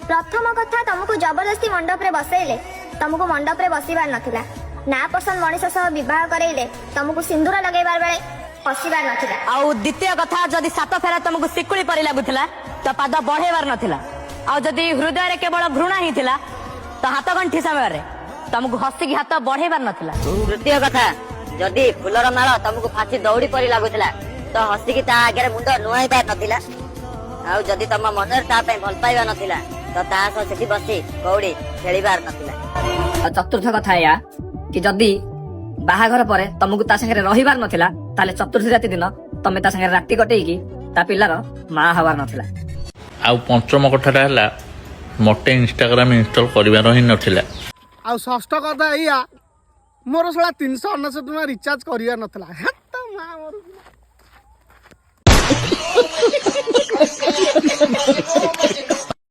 प्रथम कथा तुमको जबरदस्ती मंडप रे बसैले तुमको मंडप रे बसिबार नथिला ना पसंद मनीष सह विवाह करैले तुमको सिंदूर लगैबार बेले पसिबार नथिला आउ द्वितीय कथा जदि सात फेरा तुमको सिकुड़ी परि लागुथिला तो पाद बढ़ेबार नथिला आउ जदि हृदय रे केवल घृणा ही थिला तो हाथ गंठी समय रे तुमको हसिकी हाथ बढ़ेबार नथिला। तृतीय कथा जदि फुलर माଳ तुमको फांसी दौड़ी परि लागुथिला तो हसिकी ता आगे मुंड नुआइबार नथिला आउ जदि तुम मन ता पे भल पाइबा नथिला तो ता सह सेठी बसी कौड़ी खेलिबार नथिला। चतुर्थ कथा या कि जदि बाहाघर पर तुमको ता संगे रहिबार नथिला ताले चतुर्थ राति दिन तमे ता संगे राति कटेइकी ता पिलार मां हबार नथिला। आउ पंचम कथाटा है मते इंस्टाग्राम इंस्टॉल करिबार ही नथिला। आ षष्ठ कथा या मोर सला 399 टका रिचार्ज करिया नथला हेत मां मोर